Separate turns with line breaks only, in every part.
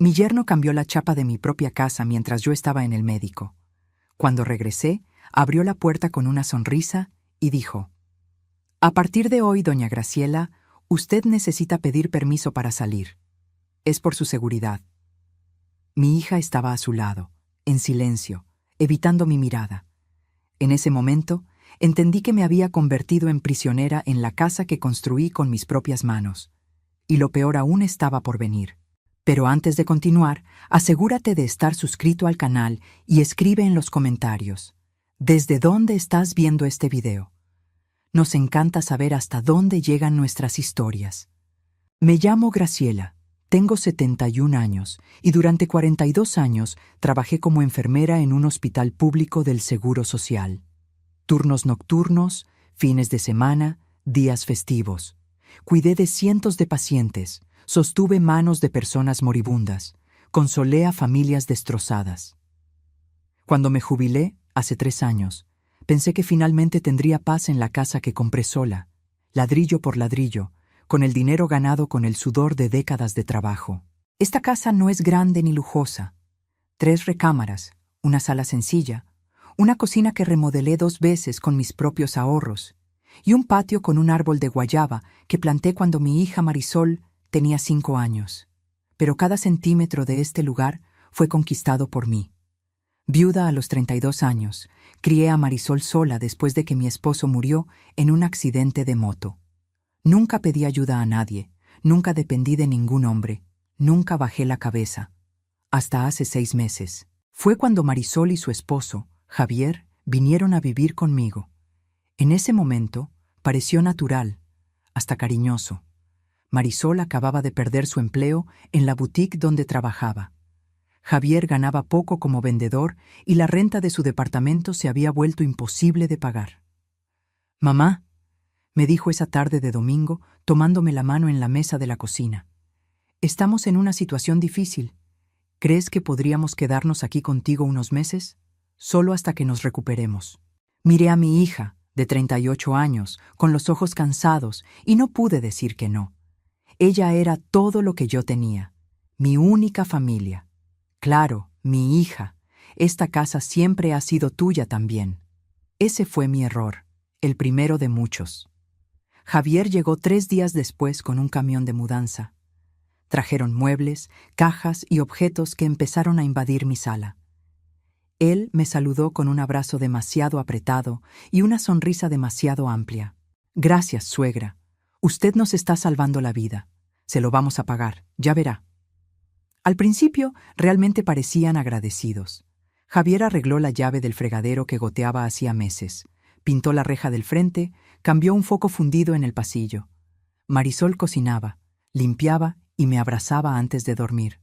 Mi yerno cambió la chapa de mi propia casa mientras yo estaba en el médico. Cuando regresé, abrió la puerta con una sonrisa y dijo: «A partir de hoy, doña Graciela, usted necesita pedir permiso para salir. Es por su seguridad». Mi hija estaba a su lado, en silencio, evitando mi mirada. En ese momento, entendí que me había convertido en prisionera en la casa que construí con mis propias manos. Y lo peor aún estaba por venir. Pero antes de continuar, asegúrate de estar suscrito al canal y escribe en los comentarios: ¿desde dónde estás viendo este video? Nos encanta saber hasta dónde llegan nuestras historias. Me llamo Graciela, tengo 71 años y durante 42 años trabajé como enfermera en un hospital público del Seguro Social. Turnos nocturnos, fines de semana, días festivos. Cuidé de cientos de pacientes, sostuve manos de personas moribundas, consolé a familias destrozadas. Cuando me jubilé, hace 3 años, pensé que finalmente tendría paz en la casa que compré sola, ladrillo por ladrillo, con el dinero ganado con el sudor de décadas de trabajo. Esta casa no es grande ni lujosa. 3 recámaras, una sala sencilla, una cocina que remodelé 2 veces con mis propios ahorros, y un patio con un árbol de guayaba que planté cuando mi hija Marisol tenía 5 años. Pero cada centímetro de este lugar fue conquistado por mí. Viuda a los 32 años, crié a Marisol sola después de que mi esposo murió en un accidente de moto. Nunca pedí ayuda a nadie, nunca dependí de ningún hombre, nunca bajé la cabeza. Hasta hace 6 meses. Fue cuando Marisol y su esposo, Javier, vinieron a vivir conmigo. En ese momento, pareció natural, hasta cariñoso. Marisol acababa de perder su empleo en la boutique donde trabajaba. Javier ganaba poco como vendedor y la renta de su departamento se había vuelto imposible de pagar. «Mamá», me dijo esa tarde de domingo, tomándome la mano en la mesa de la cocina, «estamos en una situación difícil. ¿Crees que podríamos quedarnos aquí contigo unos meses? Solo hasta que nos recuperemos». Miré a mi hija, de 38 años, con los ojos cansados, y no pude decir que no. Ella era todo lo que yo tenía, mi única familia. Claro, mi hija, esta casa siempre ha sido tuya también. Ese fue mi error, el primero de muchos. Javier llegó 3 días después con un camión de mudanza. Trajeron muebles, cajas y objetos que empezaron a invadir mi sala. Él me saludó con un abrazo demasiado apretado y una sonrisa demasiado amplia. «Gracias, suegra. Usted nos está salvando la vida. Se lo vamos a pagar, ya verá». Al principio, realmente parecían agradecidos. Javier arregló la llave del fregadero que goteaba hacía meses, pintó la reja del frente, cambió un foco fundido en el pasillo. Marisol cocinaba, limpiaba y me abrazaba antes de dormir.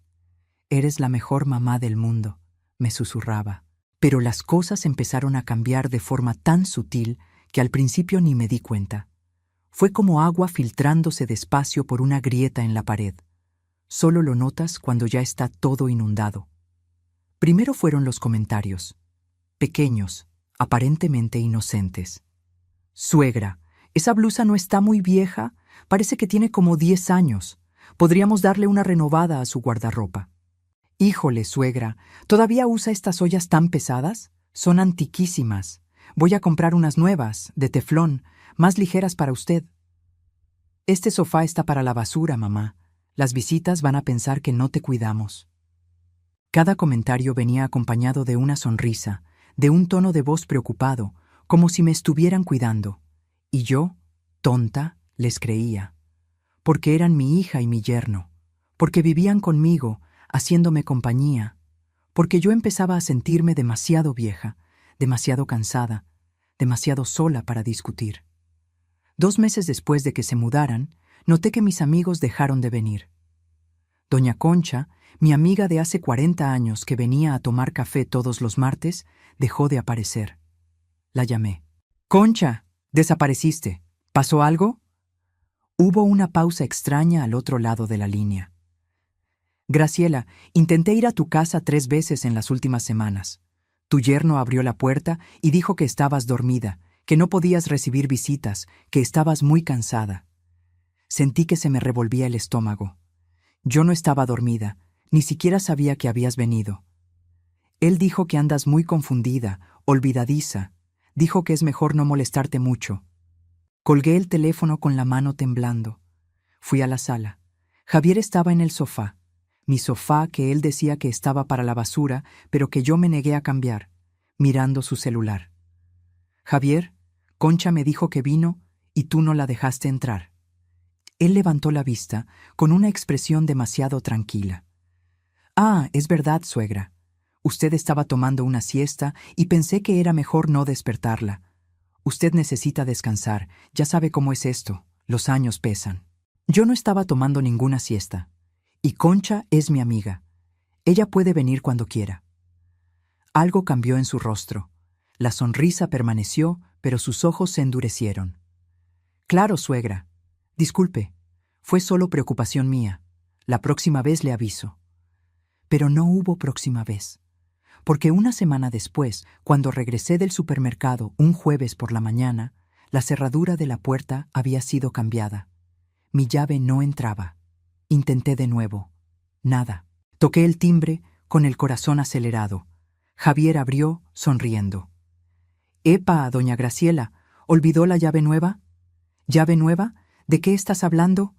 «Eres la mejor mamá del mundo», me susurraba. Pero las cosas empezaron a cambiar de forma tan sutil que al principio ni me di cuenta. Fue como agua filtrándose despacio por una grieta en la pared. Solo lo notas cuando ya está todo inundado. Primero fueron los comentarios, pequeños, aparentemente inocentes. «Suegra, esa blusa no está muy vieja, parece que tiene como 10 años. Podríamos darle una renovada a su guardarropa». «Híjole, suegra, ¿todavía usa estas ollas tan pesadas? Son antiquísimas. Voy a comprar unas nuevas, de teflón, más ligeras para usted». «Este sofá está para la basura, mamá. Las visitas van a pensar que no te cuidamos». Cada comentario venía acompañado de una sonrisa, de un tono de voz preocupado, como si me estuvieran cuidando. Y yo, tonta, les creía. Porque eran mi hija y mi yerno. Porque vivían conmigo, haciéndome compañía. Porque yo empezaba a sentirme demasiado vieja, demasiado cansada, demasiado sola para discutir. 2 meses después de que se mudaran, noté que mis amigos dejaron de venir. Doña Concha, mi amiga de hace 40 años que venía a tomar café todos los martes, dejó de aparecer. La llamé. «Concha, desapareciste. ¿Pasó algo?» Hubo una pausa extraña al otro lado de la línea. «Graciela, intenté ir a tu casa 3 veces en las últimas semanas. Tu yerno abrió la puerta y dijo que estabas dormida, que no podías recibir visitas, que estabas muy cansada». Sentí que se me revolvía el estómago. Yo no estaba dormida, Ni siquiera sabía que habías venido. Él dijo que andas muy confundida, olvidadiza. Dijo que es mejor no molestarte mucho. Colgué el teléfono con la mano temblando. Fui a la sala. Javier estaba en el sofá. Mi sofá que él decía que estaba para la basura, pero que yo me negué a cambiar, mirando su celular. Javier, Concha me dijo que vino y tú no la dejaste entrar. Él levantó la vista con una expresión demasiado tranquila. Ah, es verdad, suegra. Usted estaba tomando una siesta y pensé que era mejor no despertarla. Usted necesita descansar, ya sabe cómo es esto, los años pesan. Yo no estaba tomando ninguna siesta. Y Concha es mi amiga. Ella puede venir cuando quiera. Algo cambió en su rostro. La sonrisa permaneció, pero sus ojos se endurecieron. Claro, suegra. Disculpe, fue solo preocupación mía. La próxima vez le aviso. Pero no hubo próxima vez. Porque una semana después, cuando regresé del supermercado un jueves por la mañana, la cerradura de la puerta había sido cambiada. Mi llave no entraba. Intenté de nuevo. Nada. Toqué el timbre con el corazón acelerado. Javier abrió, sonriendo. «Epa, doña Graciela, ¿olvidó la llave nueva?» «¿Llave nueva? ¿De qué estás hablando?»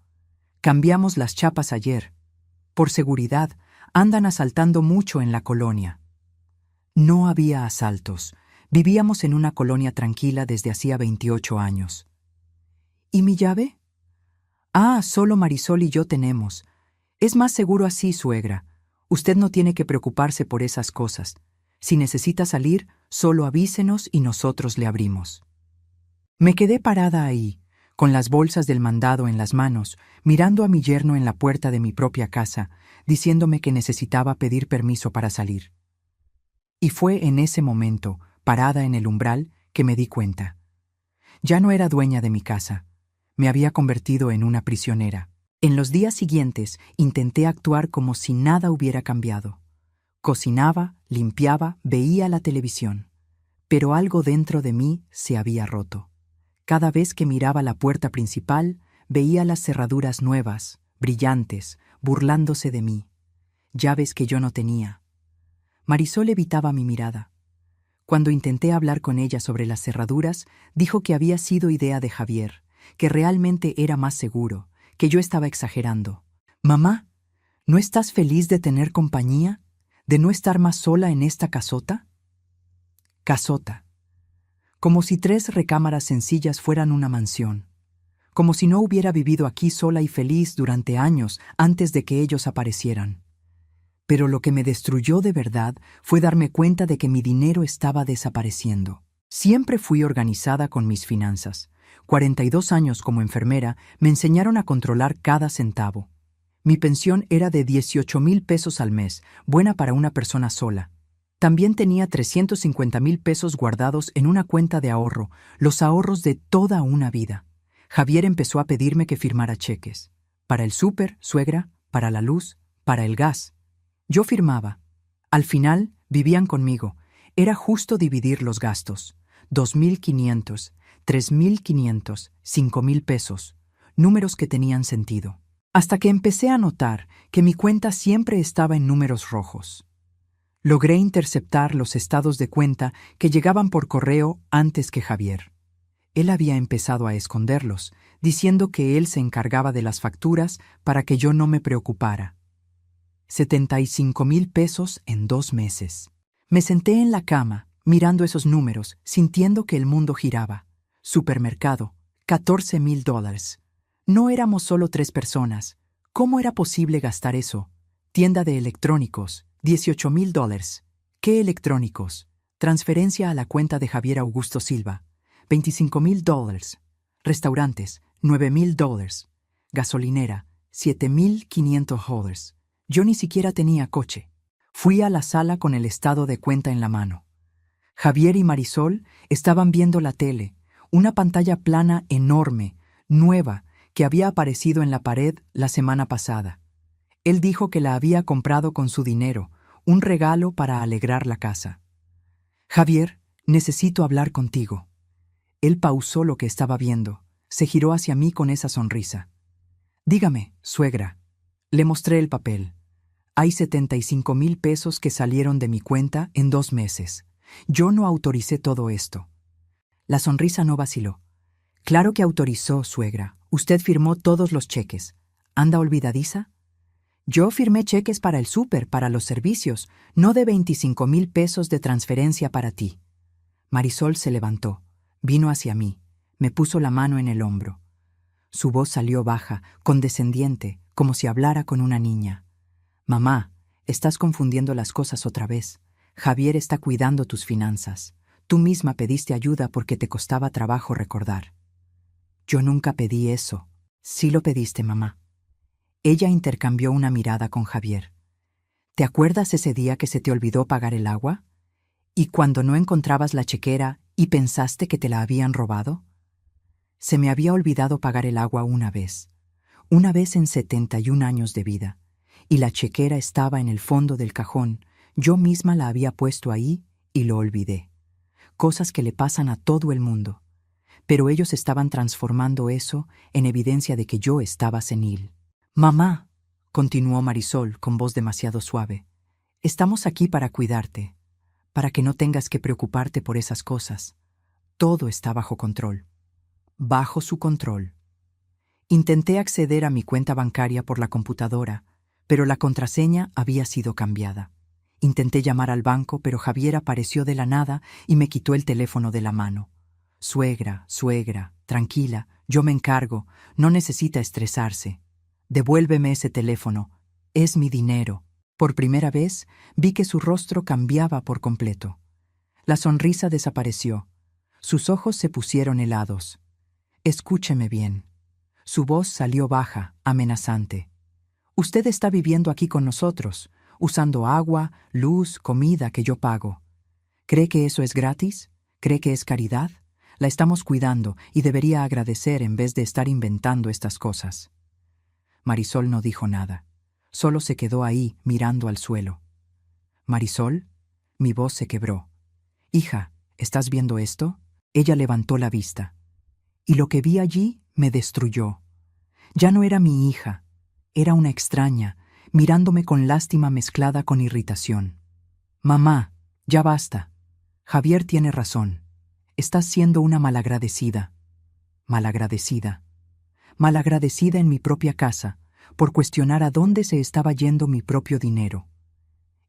«Cambiamos las chapas ayer. Por seguridad, andan asaltando mucho en la colonia». No había asaltos. Vivíamos en una colonia tranquila desde hacía 28 años. ¿Y mi llave? Ah, solo Marisol y yo tenemos. Es más seguro así, suegra. Usted no tiene que preocuparse por esas cosas. Si necesita salir, solo avísenos y nosotros le abrimos. Me quedé parada ahí, con las bolsas del mandado en las manos, mirando a mi yerno en la puerta de mi propia casa, diciéndome que necesitaba pedir permiso para salir. Y fue en ese momento, parada en el umbral, que me di cuenta. Ya no era dueña de mi casa. Me había convertido en una prisionera. En los días siguientes intenté actuar como si nada hubiera cambiado. Cocinaba, limpiaba, veía la televisión. Pero algo dentro de mí se había roto. Cada vez que miraba la puerta principal, veía las cerraduras nuevas, brillantes, burlándose de mí. Llaves que yo no tenía. Marisol evitaba mi mirada. Cuando intenté hablar con ella sobre las cerraduras, dijo que había sido idea de Javier, que realmente era más seguro, que yo estaba exagerando. «Mamá, ¿no estás feliz de tener compañía? ¿De no estar más sola en esta casota?» Casota. Como si 3 recámaras sencillas fueran una mansión. Como si no hubiera vivido aquí sola y feliz durante años antes de que ellos aparecieran. Pero lo que me destruyó de verdad fue darme cuenta de que mi dinero estaba desapareciendo. Siempre fui organizada con mis finanzas. 42 años como enfermera me enseñaron a controlar cada centavo. Mi pensión era de 18,000 pesos al mes, buena para una persona sola. También tenía 350,000 pesos guardados en una cuenta de ahorro, los ahorros de toda una vida. Javier empezó a pedirme que firmara cheques. Para el súper, suegra, para la luz, para el gas. Yo firmaba. Al final, vivían conmigo. Era justo dividir los gastos. 2,500, 3,500, 5,000 pesos. Números que tenían sentido. Hasta que empecé a notar que mi cuenta siempre estaba en números rojos. Logré interceptar los estados de cuenta que llegaban por correo antes que Javier. Él había empezado a esconderlos, diciendo que él se encargaba de las facturas para que yo no me preocupara. 75,000 pesos en 2 meses. Me senté en la cama, mirando esos números, sintiendo que el mundo giraba. Supermercado, $14,000. No éramos solo 3 personas. ¿Cómo era posible gastar eso? Tienda de electrónicos, $18,000. ¿Qué electrónicos? Transferencia a la cuenta de Javier Augusto Silva, $25,000. Restaurantes, $9,000. Gasolinera, $7,500. Yo ni siquiera tenía coche. Fui a la sala con el estado de cuenta en la mano. Javier y Marisol estaban viendo la tele, una pantalla plana enorme, nueva, que había aparecido en la pared la semana pasada. Él dijo que la había comprado con su dinero, un regalo para alegrar la casa. «Javier, necesito hablar contigo». Él pausó lo que estaba viendo, se giró hacia mí con esa sonrisa. «Dígame, suegra». Le mostré el papel. Hay 75,000 pesos que salieron de mi cuenta en 2 meses. Yo no autoricé todo esto. La sonrisa no vaciló. Claro que autorizó, suegra. Usted firmó todos los cheques. ¿Anda olvidadiza? Yo firmé cheques para el súper, para los servicios, no de 25,000 pesos de transferencia para ti. Marisol se levantó, vino hacia mí, me puso la mano en el hombro. Su voz salió baja, condescendiente, como si hablara con una niña. Mamá, estás confundiendo las cosas otra vez. Javier está cuidando tus finanzas. Tú misma pediste ayuda porque te costaba trabajo recordar. Yo nunca pedí eso. Sí lo pediste, mamá. Ella intercambió una mirada con Javier. ¿Te acuerdas ese día que se te olvidó pagar el agua? ¿Y cuando no encontrabas la chequera y pensaste que te la habían robado? Se me había olvidado pagar el agua una vez en 71 años de vida, y la chequera estaba en el fondo del cajón. Yo misma la había puesto ahí y lo olvidé. Cosas que le pasan a todo el mundo. Pero ellos estaban transformando eso en evidencia de que yo estaba senil. Mamá, continuó Marisol con voz demasiado suave, estamos aquí para cuidarte, para que no tengas que preocuparte por esas cosas. Todo está bajo control. Bajo su control. Intenté acceder a mi cuenta bancaria por la computadora, pero la contraseña había sido cambiada. Intenté llamar al banco, pero Javier apareció de la nada y me quitó el teléfono de la mano. Suegra, tranquila, yo me encargo, no necesita estresarse. Devuélveme ese teléfono, es mi dinero. Por primera vez vi que su rostro cambiaba por completo. La sonrisa desapareció. Sus ojos se pusieron helados. Escúcheme bien. Su voz salió baja, amenazante. Usted está viviendo aquí con nosotros, usando agua, luz, comida que yo pago. ¿Cree que eso es gratis? ¿Cree que es caridad? La estamos cuidando y debería agradecer en vez de estar inventando estas cosas. Marisol no dijo nada. Solo se quedó ahí, mirando al suelo. Marisol, mi voz se quebró. Hija, ¿estás viendo esto? Ella levantó la vista. Y lo que vi allí me destruyó. Ya no era mi hija, era una extraña, mirándome con lástima mezclada con irritación. Mamá, ya basta. Javier tiene razón. Estás siendo una malagradecida. Malagradecida. Malagradecida en mi propia casa, por cuestionar a dónde se estaba yendo mi propio dinero.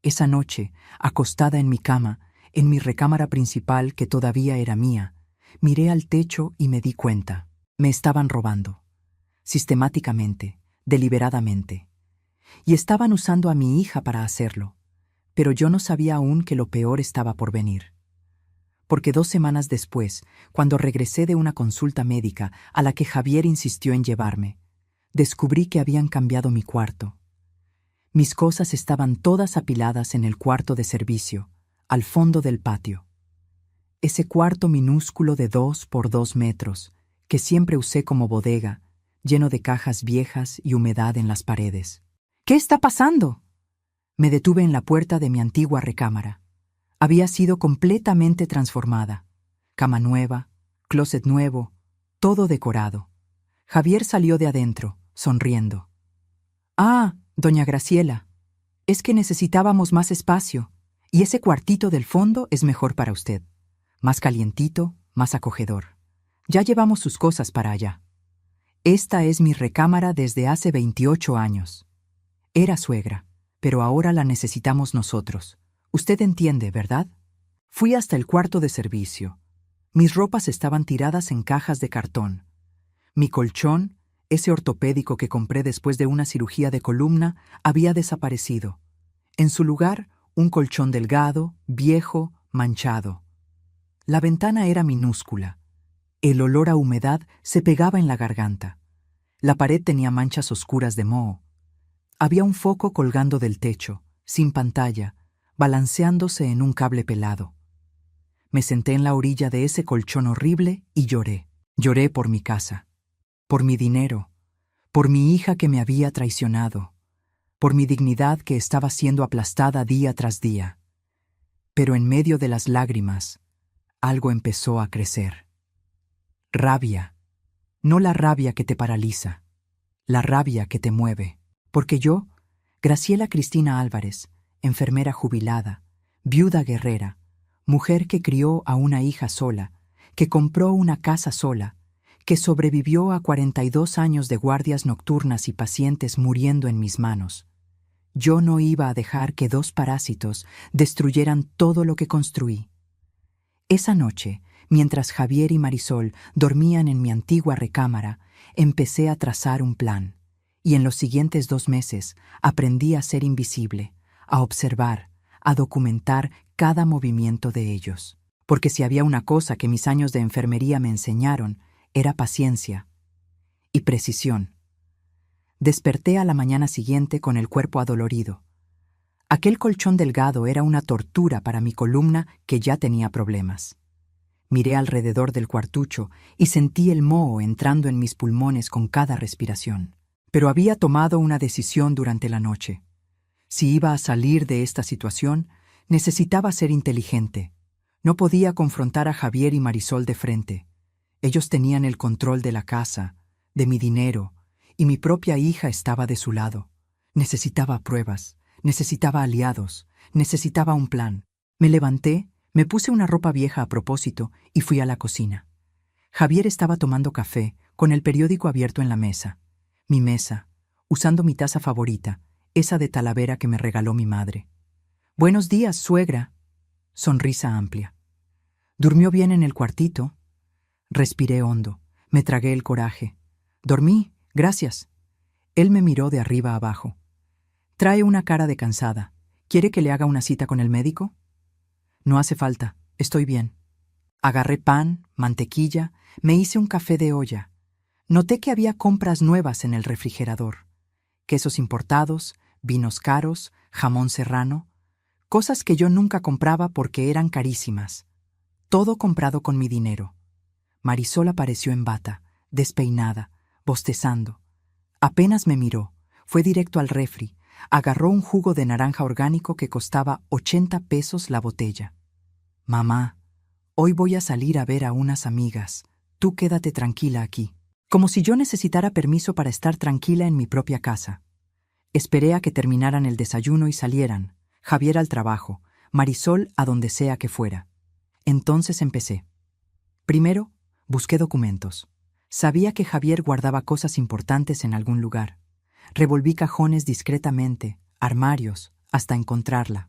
Esa noche, acostada en mi cama, en mi recámara principal que todavía era mía, miré al techo y me di cuenta. Me estaban robando. Sistemáticamente, deliberadamente. Y estaban usando a mi hija para hacerlo. Pero yo no sabía aún que lo peor estaba por venir. Porque 2 semanas después, cuando regresé de una consulta médica a la que Javier insistió en llevarme, descubrí que habían cambiado mi cuarto. Mis cosas estaban todas apiladas en el cuarto de servicio, al fondo del patio. Ese cuarto minúsculo de 2 por 2 metros, que siempre usé como bodega, lleno de cajas viejas y humedad en las paredes. ¿Qué está pasando? Me detuve en la puerta de mi antigua recámara. Había sido completamente transformada. Cama nueva, closet nuevo, todo decorado. Javier salió de adentro, sonriendo. Ah, doña Graciela, es que necesitábamos más espacio, y ese cuartito del fondo es mejor para usted. Más calientito, más acogedor. Ya llevamos sus cosas para allá. Esta es mi recámara desde hace 28 años. Era suegra, pero ahora la necesitamos nosotros. Usted entiende, ¿verdad? Fui hasta el cuarto de servicio. Mis ropas estaban tiradas en cajas de cartón. Mi colchón, ese ortopédico que compré después de una cirugía de columna, había desaparecido. En su lugar, un colchón delgado, viejo, manchado. La ventana era minúscula. El olor a humedad se pegaba en la garganta. La pared tenía manchas oscuras de moho. Había un foco colgando del techo, sin pantalla, balanceándose en un cable pelado. Me senté en la orilla de ese colchón horrible y lloré. Lloré por mi casa, por mi dinero, por mi hija que me había traicionado, por mi dignidad que estaba siendo aplastada día tras día. Pero en medio de las lágrimas, algo empezó a crecer. Rabia. No la rabia que te paraliza, la rabia que te mueve. Porque yo Graciela Cristina Álvarez, enfermera jubilada, viuda guerrera, mujer que crió a una hija sola, que compró una casa sola, que sobrevivió a 42 años de guardias nocturnas y pacientes muriendo en mis manos. Yo no iba a dejar que dos parásitos destruyeran todo lo que construí. Esa noche, mientras Javier y Marisol dormían en mi antigua recámara, empecé a trazar un plan, y en los siguientes 2 meses aprendí a ser invisible, a observar, a documentar cada movimiento de ellos. Porque si había una cosa que mis años de enfermería me enseñaron, era paciencia y precisión. Desperté a la mañana siguiente con el cuerpo adolorido. Aquel colchón delgado era una tortura para mi columna que ya tenía problemas. Miré alrededor del cuartucho y sentí el moho entrando en mis pulmones con cada respiración. Pero había tomado una decisión durante la noche. Si iba a salir de esta situación, necesitaba ser inteligente. No podía confrontar a Javier y Marisol de frente. Ellos tenían el control de la casa, de mi dinero, y mi propia hija estaba de su lado. Necesitaba pruebas, necesitaba aliados, necesitaba un plan. Me levanté, me puse una ropa vieja a propósito y fui a la cocina. Javier estaba tomando café, con el periódico abierto en la mesa. Mi mesa, usando mi taza favorita, esa de Talavera que me regaló mi madre. «Buenos días, suegra». Sonrisa amplia. «¿Durmió bien en el cuartito?» Respiré hondo, me tragué el coraje. «Dormí, gracias». Él me miró de arriba abajo. «Trae una cara de cansada. ¿Quiere que le haga una cita con el médico?» «No hace falta, estoy bien». Agarré pan, mantequilla, me hice un café de olla. Noté que había compras nuevas en el refrigerador. Quesos importados, vinos caros, jamón serrano, cosas que yo nunca compraba porque eran carísimas. Todo comprado con mi dinero. Marisol apareció en bata, despeinada, bostezando. Apenas me miró, fue directo al refri, agarró un jugo de naranja orgánico que costaba 80 pesos la botella. «Mamá, hoy voy a salir a ver a unas amigas. Tú quédate tranquila aquí». Como si yo necesitara permiso para estar tranquila en mi propia casa. Esperé a que terminaran el desayuno y salieran, Javier al trabajo, Marisol a donde sea que fuera. Entonces empecé. Primero, busqué documentos. Sabía que Javier guardaba cosas importantes en algún lugar. Revolví cajones discretamente, armarios, hasta encontrarla.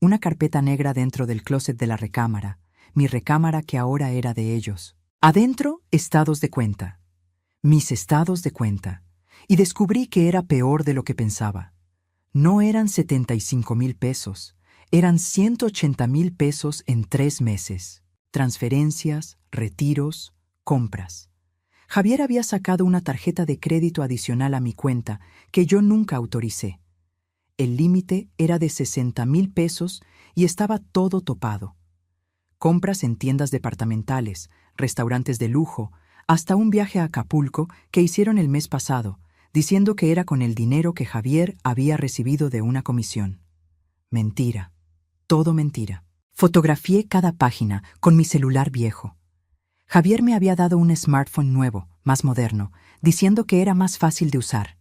Una carpeta negra dentro del closet de la recámara, mi recámara que ahora era de ellos. Adentro, estados de cuenta. Mis estados de cuenta, y descubrí que era peor de lo que pensaba. No eran 75,000 pesos, eran 180,000 pesos en 3 meses. Transferencias, retiros, compras. Javier había sacado una tarjeta de crédito adicional a mi cuenta que yo nunca autoricé. El límite era de 60,000 pesos y estaba todo topado. Compras en tiendas departamentales, restaurantes de lujo, hasta un viaje a Acapulco que hicieron el mes pasado, diciendo que era con el dinero que Javier había recibido de una comisión. Mentira. Todo mentira. Fotografié cada página con mi celular viejo. Javier me había dado un smartphone nuevo, más moderno, diciendo que era más fácil de usar.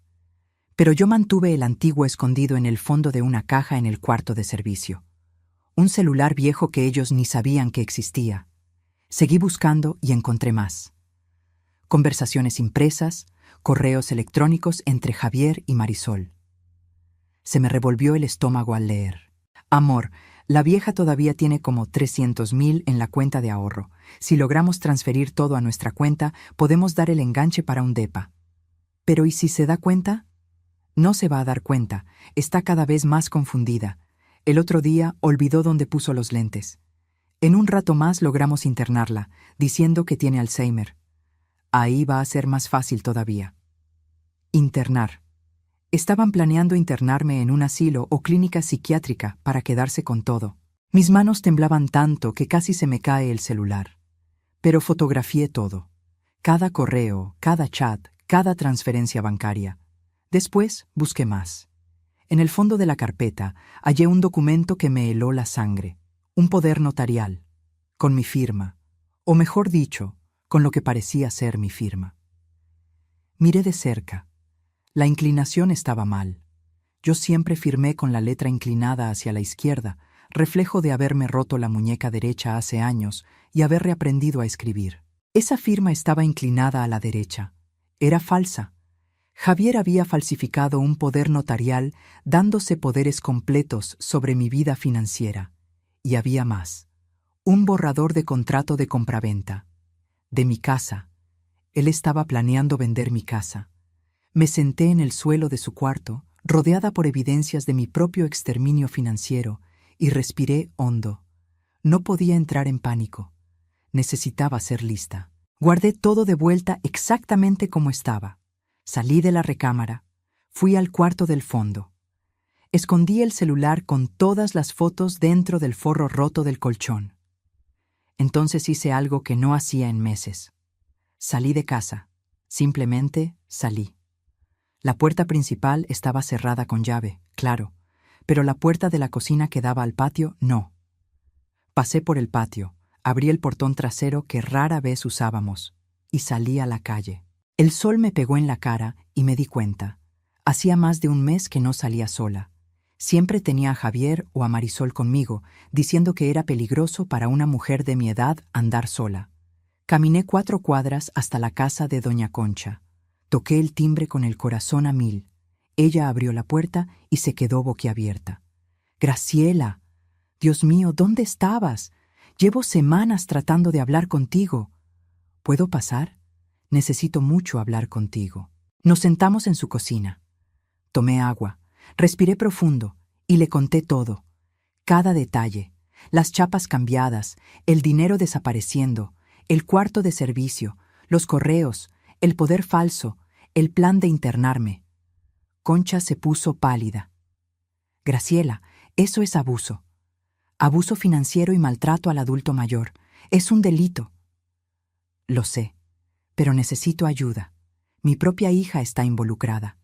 Pero yo mantuve el antiguo escondido en el fondo de una caja en el cuarto de servicio. Un celular viejo que ellos ni sabían que existía. Seguí buscando y encontré más. Conversaciones impresas, correos electrónicos entre Javier y Marisol. Se me revolvió el estómago al leer. «Amor, la vieja todavía tiene como 300,000 en la cuenta de ahorro. Si logramos transferir todo a nuestra cuenta, podemos dar el enganche para un depa». «¿Pero y si se da cuenta?» «No se va a dar cuenta. Está cada vez más confundida. El otro día olvidó dónde puso los lentes. En un rato más logramos internarla, diciendo que tiene Alzheimer. Ahí va a ser más fácil todavía». Internar. Estaban planeando internarme en un asilo o clínica psiquiátrica para quedarse con todo. Mis manos temblaban tanto que casi se me cae el celular. Pero fotografié todo. Cada correo, cada chat, cada transferencia bancaria. Después busqué más. En el fondo de la carpeta hallé un documento que me heló la sangre. Un poder notarial. Con mi firma. O mejor dicho, con lo que parecía ser mi firma. Miré de cerca. La inclinación estaba mal. Yo siempre firmé con la letra inclinada hacia la izquierda, reflejo de haberme roto la muñeca derecha hace años y haber reaprendido a escribir. Esa firma estaba inclinada a la derecha. Era falsa. Javier había falsificado un poder notarial dándose poderes completos sobre mi vida financiera. Y había más. Un borrador de contrato de compraventa. De mi casa. Él estaba planeando vender mi casa. Me senté en el suelo de su cuarto, rodeada por evidencias de mi propio exterminio financiero, y respiré hondo. No podía entrar en pánico. Necesitaba ser lista. Guardé todo de vuelta exactamente como estaba. Salí de la recámara. Fui al cuarto del fondo. Escondí el celular con todas las fotos dentro del forro roto del colchón. Entonces hice algo que no hacía en meses. Salí de casa. Simplemente salí. La puerta principal estaba cerrada con llave, claro, pero la puerta de la cocina que daba al patio, no. Pasé por el patio, abrí el portón trasero que rara vez usábamos, y salí a la calle. El sol me pegó en la cara y me di cuenta. Hacía más de un mes que no salía sola. Siempre tenía a Javier o a Marisol conmigo, diciendo que era peligroso para una mujer de mi edad andar sola. Caminé 4 cuadras hasta la casa de doña Concha. Toqué el timbre con el corazón a mil. Ella abrió la puerta y se quedó boquiabierta. «Graciela, Dios mío, ¿dónde estabas? Llevo semanas tratando de hablar contigo. ¿Puedo pasar? Necesito mucho hablar contigo». Nos sentamos en su cocina. Tomé agua, respiré profundo y le conté todo. Cada detalle, las chapas cambiadas, el dinero desapareciendo, el cuarto de servicio, los correos, el poder falso, el plan de internarme. Concha se puso pálida. «Graciela, eso es abuso. Abuso financiero y maltrato al adulto mayor. Es un delito». «Lo sé, pero necesito ayuda. Mi propia hija está involucrada.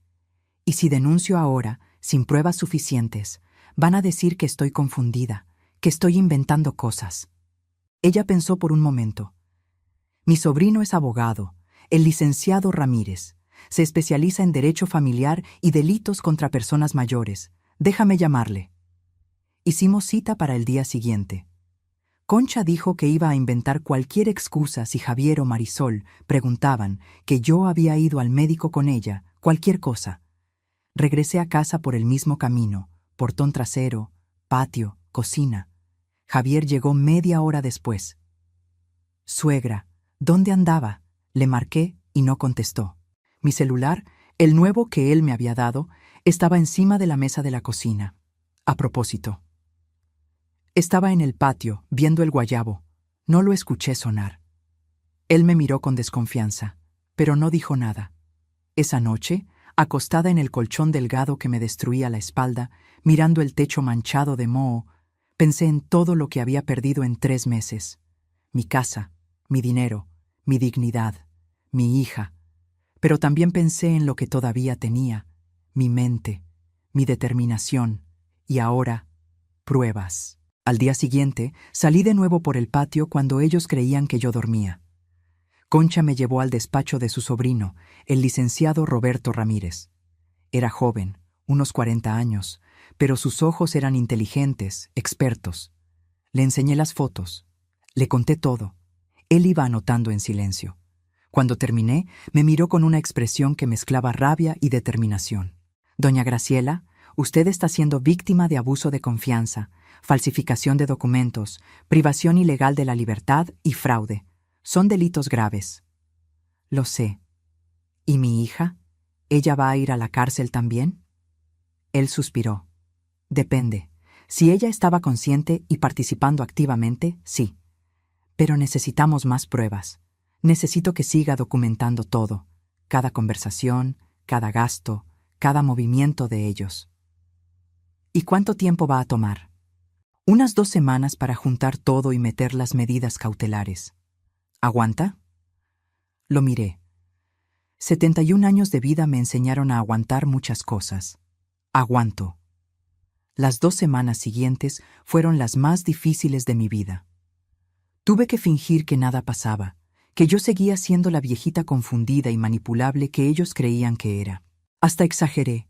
Y si denuncio ahora, sin pruebas suficientes, van a decir que estoy confundida, que estoy inventando cosas». Ella pensó por un momento. «Mi sobrino es abogado, el licenciado Ramírez. Se especializa en derecho familiar y delitos contra personas mayores. Déjame llamarle». Hicimos cita para el día siguiente. Concha dijo que iba a inventar cualquier excusa si Javier o Marisol preguntaban, que yo había ido al médico con ella, cualquier cosa. Regresé a casa por el mismo camino, portón trasero, patio, cocina. Javier llegó media hora después. «Suegra, ¿dónde andaba?», le marqué y no contestó. Mi celular, el nuevo que él me había dado, estaba encima de la mesa de la cocina. A propósito. Estaba en el patio, viendo el guayabo. No lo escuché sonar. Él me miró con desconfianza, pero no dijo nada. Esa noche, acostada en el colchón delgado que me destruía la espalda, mirando el techo manchado de moho, pensé en todo lo que había perdido en 3 meses. Mi casa, mi dinero, mi dignidad, mi hija. Pero también pensé en lo que todavía tenía, mi mente, mi determinación, y ahora, pruebas. Al día siguiente, salí de nuevo por el patio cuando ellos creían que yo dormía. Concha me llevó al despacho de su sobrino, el licenciado Roberto Ramírez. Era joven, unos 40 años, pero sus ojos eran inteligentes, expertos. Le enseñé las fotos. Le conté todo. Él iba anotando en silencio. Cuando terminé, me miró con una expresión que mezclaba rabia y determinación. «Doña Graciela, usted está siendo víctima de abuso de confianza, falsificación de documentos, privación ilegal de la libertad y fraude. Son delitos graves». «Lo sé. ¿Y mi hija? ¿Ella va a ir a la cárcel también?». Él suspiró. «Depende. Si ella estaba consciente y participando activamente, sí. Pero necesitamos más pruebas. Necesito que siga documentando todo, cada conversación, cada gasto, cada movimiento de ellos». «¿Y cuánto tiempo va a tomar?». «Unas 2 semanas para juntar todo y meter las medidas cautelares». «¿Aguanta?». Lo miré. 71 años de vida me enseñaron a aguantar muchas cosas. Aguanto. Las 2 semanas siguientes fueron las más difíciles de mi vida. Tuve que fingir que nada pasaba, que yo seguía siendo la viejita confundida y manipulable que ellos creían que era. Hasta exageré.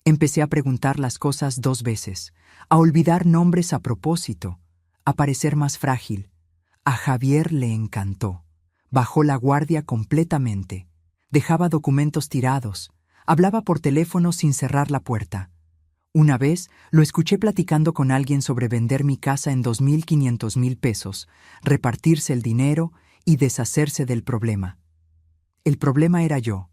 Empecé a preguntar las cosas 2 veces, a olvidar nombres a propósito, a parecer más frágil. A Javier le encantó. Bajó la guardia completamente. Dejaba documentos tirados. Hablaba por teléfono sin cerrar la puerta. Una vez lo escuché platicando con alguien sobre vender mi casa en 2.500.000 pesos, repartirse el dinero y deshacerse del problema. El problema era yo.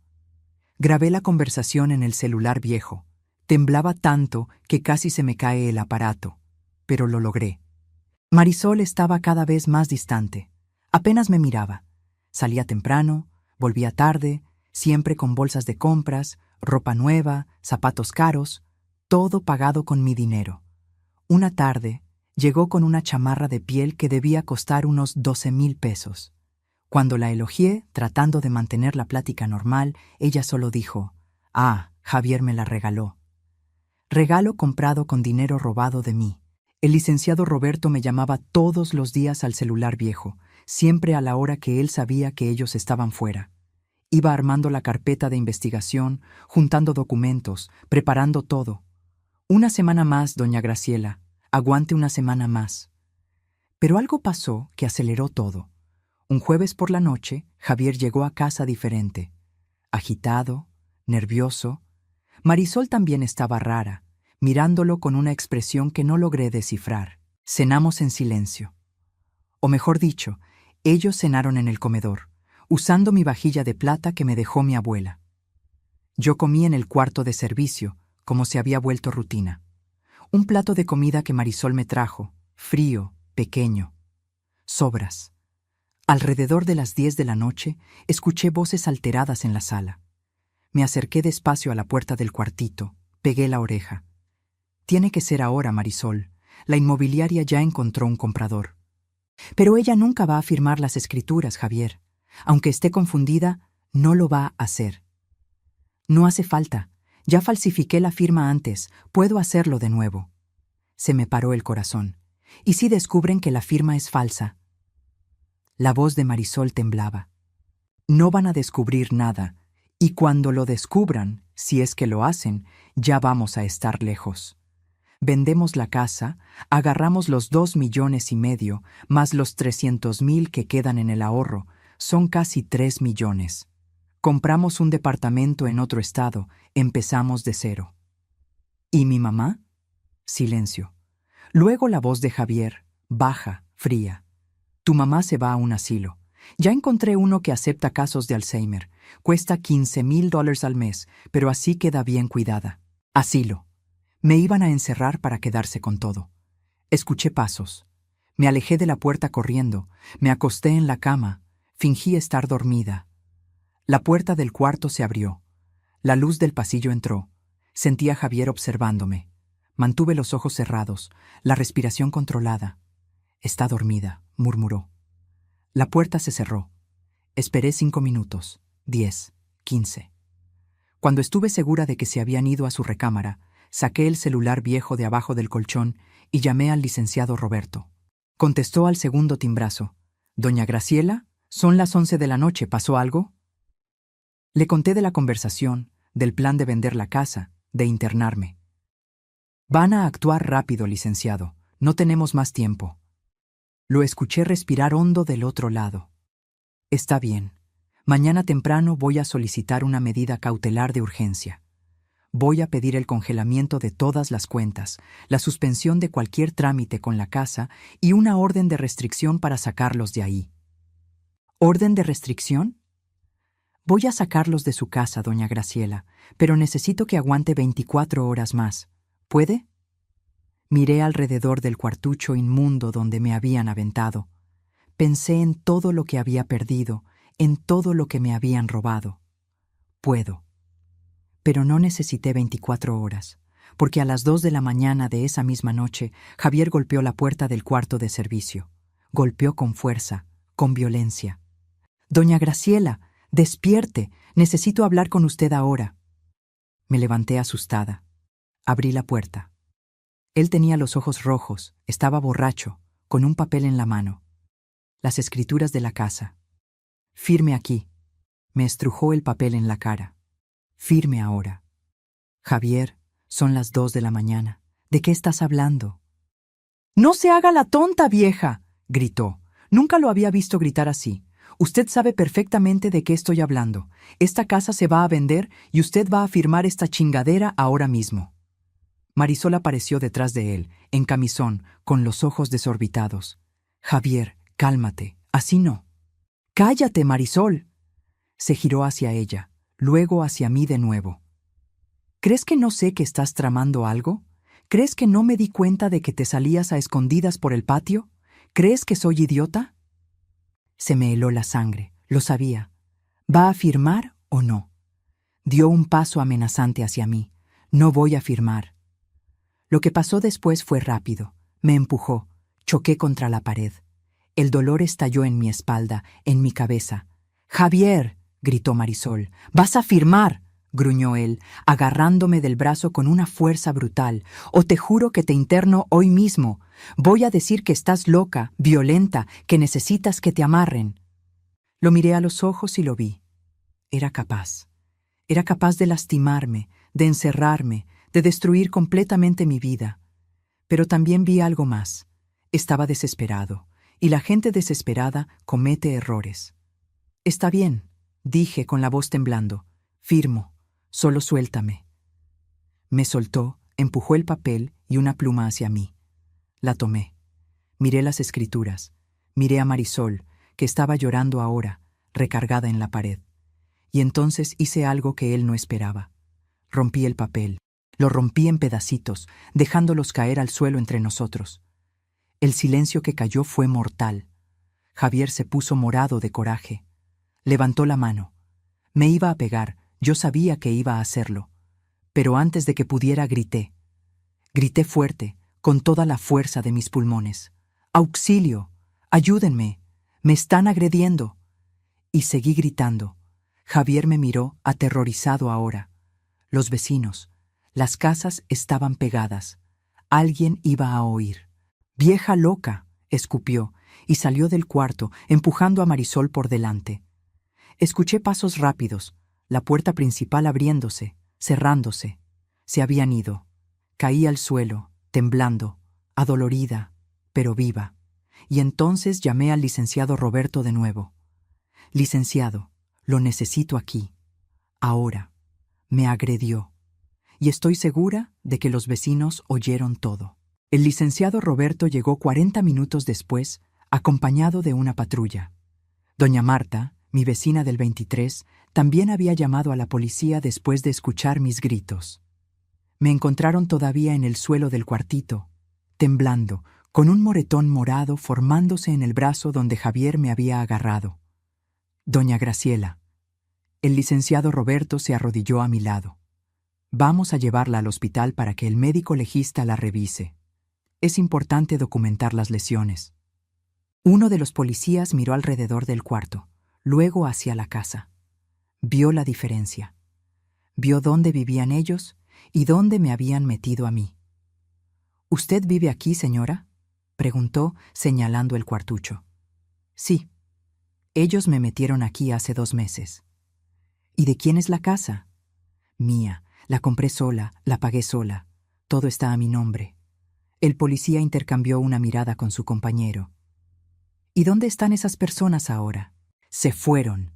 Grabé la conversación en el celular viejo. Temblaba tanto que casi se me cae el aparato, pero lo logré. Marisol estaba cada vez más distante. Apenas me miraba. Salía temprano, volvía tarde, siempre con bolsas de compras, ropa nueva, zapatos caros, todo pagado con mi dinero. Una tarde, llegó con una chamarra de piel que debía costar unos 12.000 pesos. Cuando la elogié, tratando de mantener la plática normal, ella solo dijo: «Ah, Javier me la regaló». Regalo comprado con dinero robado de mí. El licenciado Roberto me llamaba todos los días al celular viejo, siempre a la hora que él sabía que ellos estaban fuera. Iba armando la carpeta de investigación, juntando documentos, preparando todo. Una semana más, doña Graciela. Aguante una semana más. Pero algo pasó que aceleró todo. Un jueves por la noche, Javier llegó a casa diferente. Agitado, nervioso. Marisol también estaba rara, mirándolo con una expresión que no logré descifrar. Cenamos en silencio. O mejor dicho, ellos cenaron en el comedor, usando mi vajilla de plata que me dejó mi abuela. Yo comí en el cuarto de servicio, como se había vuelto rutina. Un plato de comida que Marisol me trajo, frío, pequeño. Sobras. Alrededor de las 10 de la noche, escuché voces alteradas en la sala. Me acerqué despacio a la puerta del cuartito, pegué la oreja. Tiene que ser ahora, Marisol. La inmobiliaria ya encontró un comprador. Pero ella nunca va a firmar las escrituras, Javier. Aunque esté confundida, no lo va a hacer. No hace falta. Ya falsifiqué la firma antes. Puedo hacerlo de nuevo. Se me paró el corazón. ¿Y si descubren que la firma es falsa? La voz de Marisol temblaba. No van a descubrir nada. Y cuando lo descubran, si es que lo hacen, ya vamos a estar lejos. Vendemos la casa, agarramos los 2,5 millones, más los 300,000 que quedan en el ahorro, son casi 3 millones. Compramos un departamento en otro estado, empezamos de cero. ¿Y mi mamá? Silencio. Luego la voz de Javier, baja, fría. Tu mamá se va a un asilo. Ya encontré uno que acepta casos de Alzheimer. Cuesta $15,000 al mes, pero así queda bien cuidada. Asilo. Me iban a encerrar para quedarse con todo. Escuché pasos. Me alejé de la puerta corriendo. Me acosté en la cama. Fingí estar dormida. La puerta del cuarto se abrió. La luz del pasillo entró. Sentí a Javier observándome. Mantuve los ojos cerrados, la respiración controlada. Está dormida, murmuró. La puerta se cerró. Esperé 5 minutos, 10, 15. Cuando estuve segura de que se habían ido a su recámara, saqué el celular viejo de abajo del colchón y llamé al licenciado Roberto. Contestó al segundo timbrazo. «Doña Graciela, son las 11 de la noche, ¿pasó algo?» Le conté de la conversación, del plan de vender la casa, de internarme. «Van a actuar rápido, licenciado. No tenemos más tiempo». Lo escuché respirar hondo del otro lado. «Está bien. Mañana temprano voy a solicitar una medida cautelar de urgencia. Voy a pedir el congelamiento de todas las cuentas, la suspensión de cualquier trámite con la casa y una orden de restricción para sacarlos de ahí». ¿Orden de restricción? Voy a sacarlos de su casa, doña Graciela, pero necesito que aguante 24 horas más. ¿Puede? Miré alrededor del cuartucho inmundo donde me habían aventado. Pensé en todo lo que había perdido, en todo lo que me habían robado. Puedo. Pero no necesité 24 horas, porque a las 2 de la mañana de esa misma noche, Javier golpeó la puerta del cuarto de servicio. Golpeó con fuerza, con violencia. «Doña Graciela, despierte, necesito hablar con usted ahora». Me levanté asustada. Abrí la puerta. Él tenía los ojos rojos, estaba borracho, con un papel en la mano. Las escrituras de la casa. «Firme aquí». Me estrujó el papel en la cara. «Firme ahora». «Javier, Son las 2 de la mañana. ¿De qué estás hablando? «¡No se haga la tonta, vieja!», gritó. Nunca lo había visto gritar así. «Usted sabe perfectamente de qué estoy hablando. Esta casa se va a vender y usted va a firmar esta chingadera ahora mismo». Marisol apareció detrás de él, en camisón, con los ojos desorbitados. «Javier, cálmate. Así no». «¡Cállate, Marisol!». Se giró hacia ella, luego hacia mí de nuevo. «¿Crees que no sé que estás tramando algo? ¿Crees que no me di cuenta de que te salías a escondidas por el patio? ¿Crees que soy idiota?». Se me heló la sangre, lo sabía. ¿Va a firmar o no? Dio un paso amenazante hacia mí. «No voy a firmar». Lo que pasó después fue rápido. Me empujó, choqué contra la pared. El dolor estalló en mi espalda, en mi cabeza. «¡Javier!», gritó Marisol. «¡Vas a firmar!», gruñó él, agarrándome del brazo con una fuerza brutal. «O te juro que te interno hoy mismo. Voy a decir que estás loca, violenta, que necesitas que te amarren». Lo miré a los ojos y lo vi. Era capaz. Era capaz de lastimarme, de encerrarme, de destruir completamente mi vida. Pero también vi algo más. Estaba desesperado, y la gente desesperada comete errores. «Está bien», dije con la voz temblando. «Firmo. Solo suéltame». Me soltó, empujó el papel y una pluma hacia mí. La tomé. Miré las escrituras. Miré a Marisol, que estaba llorando ahora, recargada en la pared. Y entonces hice algo que él no esperaba. Rompí el papel. Lo rompí en pedacitos, dejándolos caer al suelo entre nosotros. El silencio que cayó fue mortal. Javier se puso morado de coraje. Levantó la mano. Me iba a pegar, yo sabía que iba a hacerlo. Pero antes de que pudiera grité. Grité fuerte, con toda la fuerza de mis pulmones. «¡Auxilio! ¡Ayúdenme! ¡Me están agrediendo!». Y seguí gritando. Javier me miró, aterrorizado ahora. Los vecinos, las casas estaban pegadas. Alguien iba a oír. «¡Vieja loca!», escupió, y salió del cuarto, empujando a Marisol por delante. Escuché pasos rápidos, la puerta principal abriéndose, cerrándose. Se habían ido. Caí al suelo, temblando, adolorida, pero viva. Y entonces llamé al licenciado Roberto de nuevo. «Licenciado, lo necesito aquí. Ahora». Me agredió. Y estoy segura de que los vecinos oyeron todo. El licenciado Roberto llegó 40 minutos después, acompañado de una patrulla. Doña Marta, mi vecina del 23, también había llamado a la policía después de escuchar mis gritos. Me encontraron todavía en el suelo del cuartito, temblando, con un moretón morado formándose en el brazo donde Javier me había agarrado. «Doña Graciela». El licenciado Roberto se arrodilló a mi lado. «Vamos a llevarla al hospital para que el médico legista la revise. Es importante documentar las lesiones». Uno de los policías miró alrededor del cuarto, luego hacia la casa. Vio la diferencia. Vio dónde vivían ellos y dónde me habían metido a mí. «¿Usted vive aquí, señora?», preguntó, señalando el cuartucho. «Sí. Ellos me metieron aquí hace 2 meses». «¿Y de quién es la casa?». «Mía. La compré sola, la pagué sola. Todo está a mi nombre». El policía intercambió una mirada con su compañero. «¿Y dónde están esas personas ahora?». «Se fueron,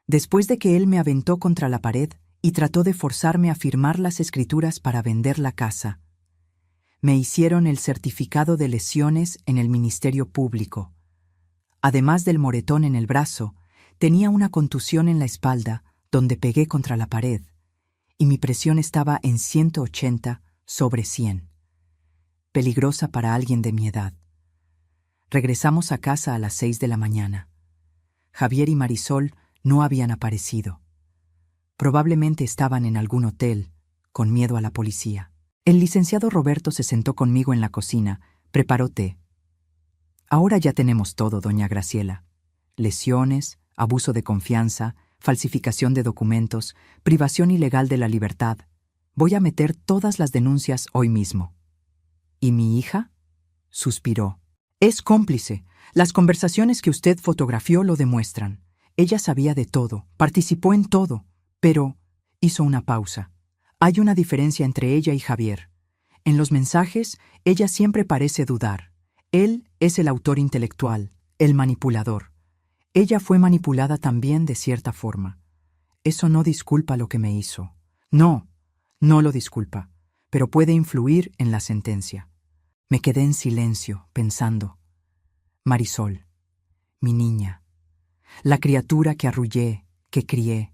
después de que él me aventó contra la pared y trató de forzarme a firmar las escrituras para vender la casa. Me hicieron el certificado de lesiones en el Ministerio Público. Además del moretón en el brazo, tenía una contusión en la espalda donde pegué contra la pared, y mi presión estaba en 180/100. Peligrosa para alguien de mi edad. Regresamos a casa a las 6 de la mañana. Javier y Marisol no habían aparecido. Probablemente estaban en algún hotel, con miedo a la policía. El licenciado Roberto se sentó conmigo en la cocina, preparó té. «Ahora ya tenemos todo, doña Graciela. Lesiones, abuso de confianza, falsificación de documentos, privación ilegal de la libertad. Voy a meter todas las denuncias hoy mismo». «¿Y mi hija?», suspiró. «Es cómplice. Las conversaciones que usted fotografió lo demuestran. Ella sabía de todo, participó en todo, pero...». Hizo una pausa. Hay una diferencia entre ella y Javier. En los mensajes, ella siempre parece dudar. Él es el autor intelectual, el manipulador. Ella fue manipulada también de cierta forma. Eso no disculpa lo que me hizo. No, no lo disculpa, pero puede influir en la sentencia. Me quedé en silencio, pensando. Marisol, mi niña, la criatura que arrullé, que crié,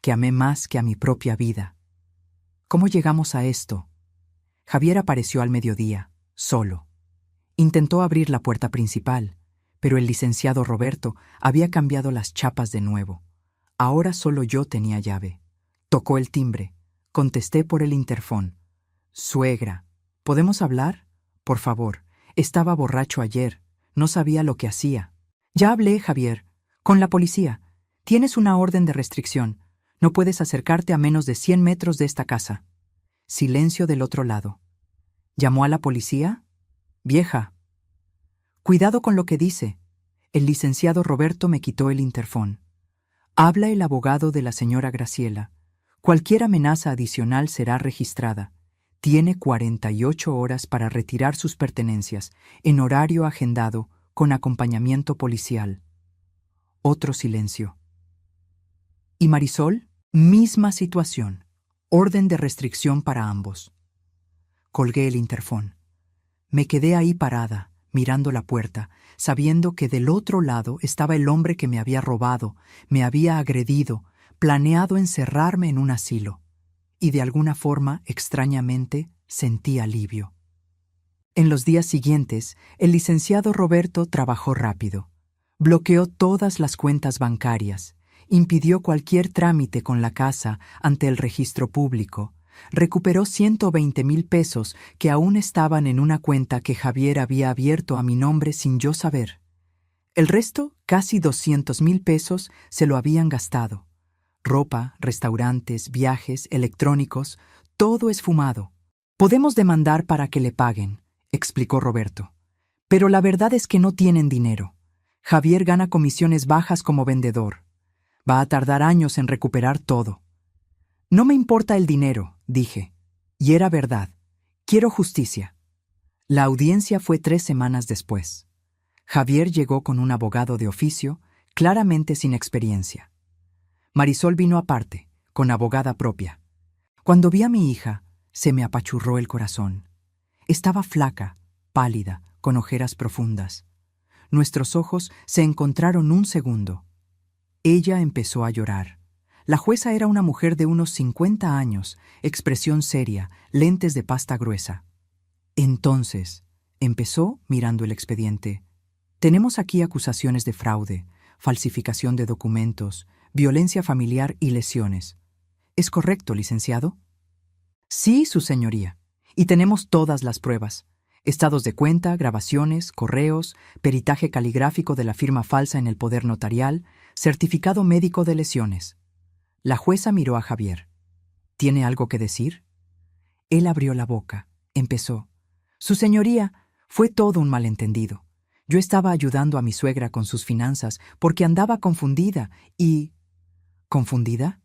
que amé más que a mi propia vida. ¿Cómo llegamos a esto? Javier apareció al mediodía, solo. Intentó abrir la puerta principal, pero el licenciado Roberto había cambiado las chapas de nuevo. Ahora solo yo tenía llave. Tocó el timbre. Contesté por el interfón. Suegra, ¿podemos hablar? Por favor, estaba borracho ayer. No sabía lo que hacía. Ya hablé, Javier. Con la policía. Tienes una orden de restricción. No puedes acercarte a menos de 100 metros de esta casa. Silencio del otro lado. ¿Llamó a la policía? Vieja. Cuidado con lo que dice. El licenciado Roberto me quitó el interfón. Habla el abogado de la señora Graciela. Cualquier amenaza adicional será registrada. Tiene 48 horas para retirar sus pertenencias, en horario agendado, con acompañamiento policial. Otro silencio. ¿Y Marisol? Misma situación. Orden de restricción para ambos. Colgué el interfón. Me quedé ahí parada, mirando la puerta, sabiendo que del otro lado estaba el hombre que me había robado, me había agredido, planeado encerrarme en un asilo. Y de alguna forma, extrañamente, sentí alivio. En los días siguientes, el licenciado Roberto trabajó rápido. Bloqueó todas las cuentas bancarias, impidió cualquier trámite con la casa ante el registro público, recuperó 120,000 pesos que aún estaban en una cuenta que Javier había abierto a mi nombre sin yo saber. El resto, casi 200,000 pesos, se lo habían gastado. Ropa, restaurantes, viajes, electrónicos, todo esfumado. Podemos demandar para que le paguen, explicó Roberto. Pero la verdad es que no tienen dinero. Javier gana comisiones bajas como vendedor. Va a tardar años en recuperar todo. No me importa el dinero, dije. Y era verdad. Quiero justicia. La audiencia fue 3 semanas después. Javier llegó con un abogado de oficio, claramente sin experiencia. Marisol vino aparte, con abogada propia. Cuando vi a mi hija, se me apachurró el corazón. Estaba flaca, pálida, con ojeras profundas. Nuestros ojos se encontraron un segundo. Ella empezó a llorar. La jueza era una mujer de unos 50 años, expresión seria, lentes de pasta gruesa. Entonces, empezó mirando el expediente. Tenemos aquí acusaciones de fraude, falsificación de documentos, violencia familiar y lesiones. ¿Es correcto, licenciado? Sí, su señoría. Y tenemos todas las pruebas. Estados de cuenta, grabaciones, correos, peritaje caligráfico de la firma falsa en el poder notarial, certificado médico de lesiones. La jueza miró a Javier. ¿Tiene algo que decir? Él abrió la boca. Empezó. Su señoría, fue todo un malentendido. Yo estaba ayudando a mi suegra con sus finanzas porque andaba confundida y... ¿Confundida?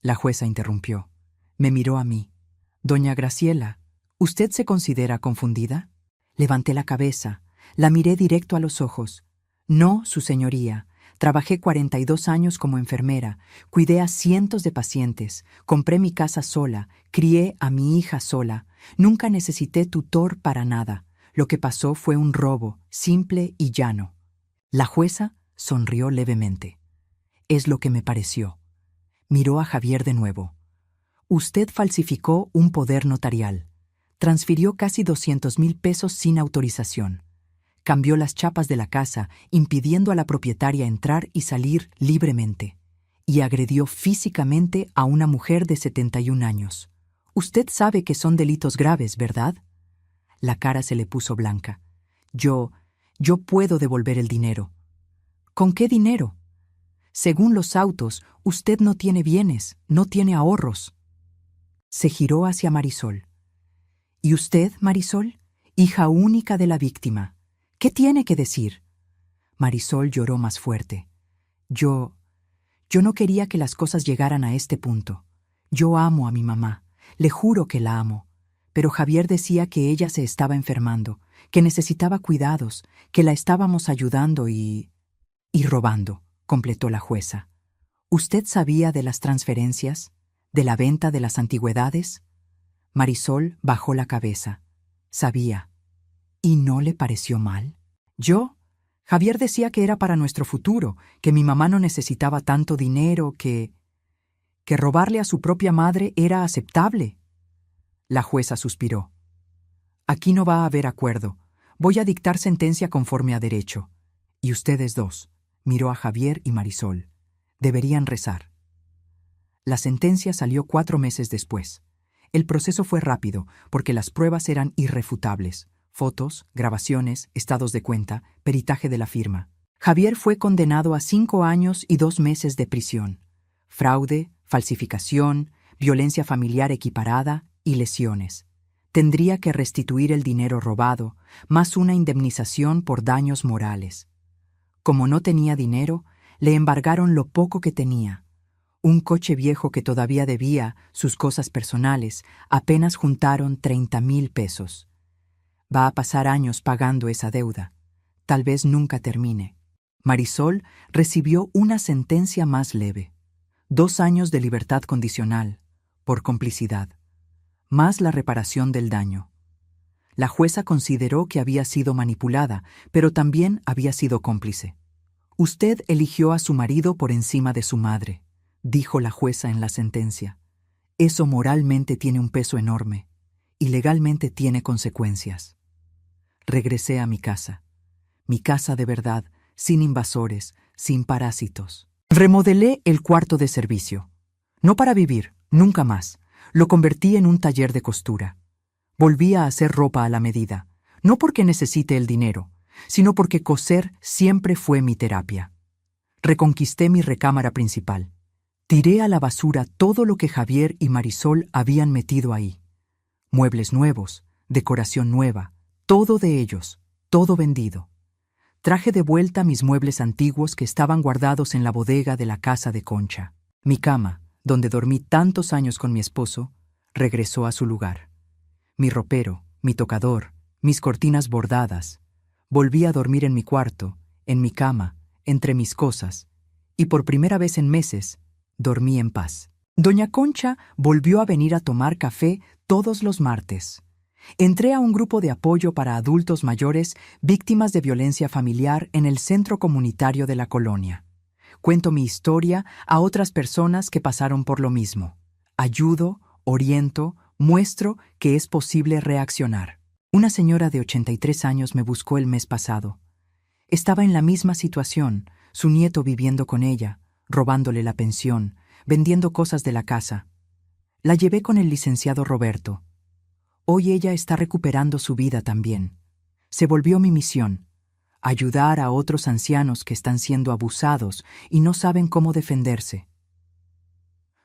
La jueza interrumpió. Me miró a mí. Doña Graciela, ¿usted se considera confundida? Levanté la cabeza, la miré directo a los ojos. No, su señoría. Trabajé 42 años como enfermera, cuidé a cientos de pacientes, compré mi casa sola, crié a mi hija sola. Nunca necesité tutor para nada. Lo que pasó fue un robo, simple y llano. La jueza sonrió levemente. Es lo que me pareció. Miró a Javier de nuevo. Usted falsificó un poder notarial. Transfirió casi 200,000 pesos sin autorización. Cambió las chapas de la casa, impidiendo a la propietaria entrar y salir libremente. Y agredió físicamente a una mujer de 71 años. Usted sabe que son delitos graves, ¿verdad? La cara se le puso blanca. Yo puedo devolver el dinero. ¿Con qué dinero? Según los autos, usted no tiene bienes, no tiene ahorros. Se giró hacia Marisol. ¿Y usted, Marisol? Hija única de la víctima. ¿Qué tiene que decir? Marisol lloró más fuerte. Yo no quería que las cosas llegaran a este punto. Yo amo a mi mamá. Le juro que la amo. Pero Javier decía que ella se estaba enfermando, que necesitaba cuidados, que la estábamos ayudando y robando, completó la jueza. ¿Usted sabía de las transferencias? ¿De la venta de las antigüedades? Marisol bajó la cabeza. Sabía. ¿Y no le pareció mal? ¿Yo? Javier decía que era para nuestro futuro, que mi mamá no necesitaba tanto dinero, que robarle a su propia madre era aceptable. La jueza suspiró. Aquí no va a haber acuerdo. Voy a dictar sentencia conforme a derecho. Y ustedes dos, miró a Javier y Marisol, deberían rezar. La sentencia salió 4 meses después. El proceso fue rápido, porque las pruebas eran irrefutables. Fotos, grabaciones, estados de cuenta, peritaje de la firma. Javier fue condenado a 5 años y 2 meses de prisión. Fraude, falsificación, violencia familiar equiparada y lesiones. Tendría que restituir el dinero robado, más una indemnización por daños morales. Como no tenía dinero, le embargaron lo poco que tenía. Un coche viejo que todavía debía, sus cosas personales, apenas juntaron 30,000 pesos. Va a pasar años pagando esa deuda. Tal vez nunca termine. Marisol recibió una sentencia más leve. 2 años de libertad condicional, por complicidad, más la reparación del daño. La jueza consideró que había sido manipulada, pero también había sido cómplice. Usted eligió a su marido por encima de su madre, dijo la jueza en la sentencia. Eso moralmente tiene un peso enorme, y legalmente tiene consecuencias. Regresé a mi casa de verdad, sin invasores, sin parásitos. Remodelé el cuarto de servicio. No para vivir, nunca más. Lo convertí en un taller de costura. Volví a hacer ropa a la medida, no porque necesite el dinero, sino porque coser siempre fue mi terapia. Reconquisté mi recámara principal. Tiré a la basura todo lo que Javier y Marisol habían metido ahí. Muebles nuevos, decoración nueva, todo de ellos, todo vendido. Traje de vuelta mis muebles antiguos que estaban guardados en la bodega de la casa de Concha. Mi cama, donde dormí tantos años con mi esposo, regresó a su lugar. Mi ropero, mi tocador, mis cortinas bordadas. Volví a dormir en mi cuarto, en mi cama, entre mis cosas, y por primera vez en meses, dormí en paz. Doña Concha volvió a venir a tomar café todos los martes. Entré a un grupo de apoyo para adultos mayores víctimas de violencia familiar en el centro comunitario de la colonia. Cuento mi historia a otras personas que pasaron por lo mismo. Ayudo, oriento, muestro que es posible reaccionar. Una señora de 83 años me buscó el mes pasado. Estaba en la misma situación, su nieto viviendo con ella, robándole la pensión, vendiendo cosas de la casa. La llevé con el licenciado Roberto. Hoy ella está recuperando su vida también. Se volvió mi misión, ayudar a otros ancianos que están siendo abusados y no saben cómo defenderse.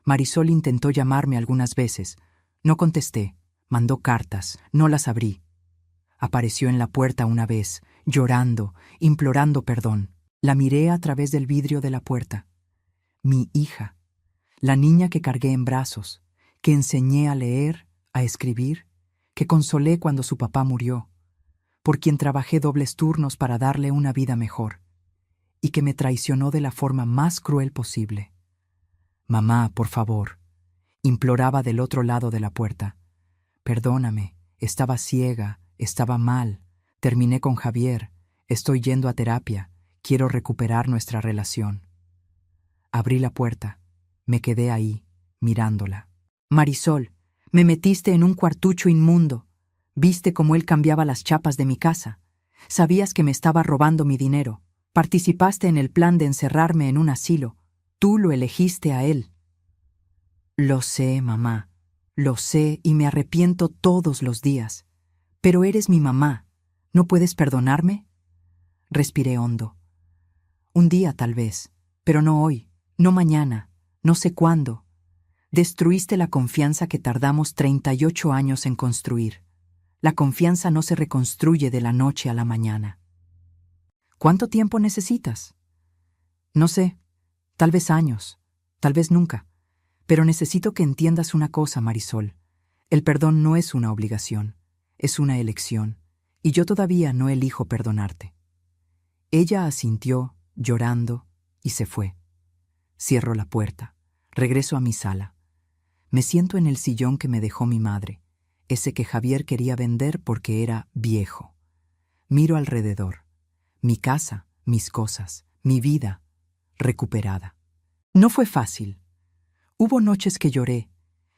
Marisol intentó llamarme algunas veces. No contesté, mandó cartas, no las abrí. Apareció en la puerta una vez, llorando, implorando perdón. La miré a través del vidrio de la puerta. Mi hija, la niña que cargué en brazos, que enseñé a leer, a escribir, que consolé cuando su papá murió, por quien trabajé dobles turnos para darle una vida mejor, y que me traicionó de la forma más cruel posible. Mamá, por favor, imploraba del otro lado de la puerta. Perdóname, estaba ciega, estaba mal, terminé con Javier, estoy yendo a terapia, quiero recuperar nuestra relación. Abrí la puerta, me quedé ahí, mirándola. Marisol, me metiste en un cuartucho inmundo. Viste cómo él cambiaba las chapas de mi casa. Sabías que me estaba robando mi dinero. Participaste en el plan de encerrarme en un asilo. Tú lo elegiste a él. Lo sé, mamá. Lo sé y me arrepiento todos los días. Pero eres mi mamá. ¿No puedes perdonarme? Respiré hondo. Un día tal vez, pero no hoy, no mañana, no sé cuándo. Destruiste la confianza que tardamos 38 años en construir. La confianza no se reconstruye de la noche a la mañana. ¿Cuánto tiempo necesitas? No sé, tal vez años, tal vez nunca. Pero necesito que entiendas una cosa, Marisol. El perdón no es una obligación, es una elección, y yo todavía no elijo perdonarte. Ella asintió, llorando, y se fue. Cierro la puerta, regreso a mi sala. Me siento en el sillón que me dejó mi madre, ese que Javier quería vender porque era viejo. Miro alrededor. Mi casa, mis cosas, mi vida, recuperada. No fue fácil. Hubo noches que lloré,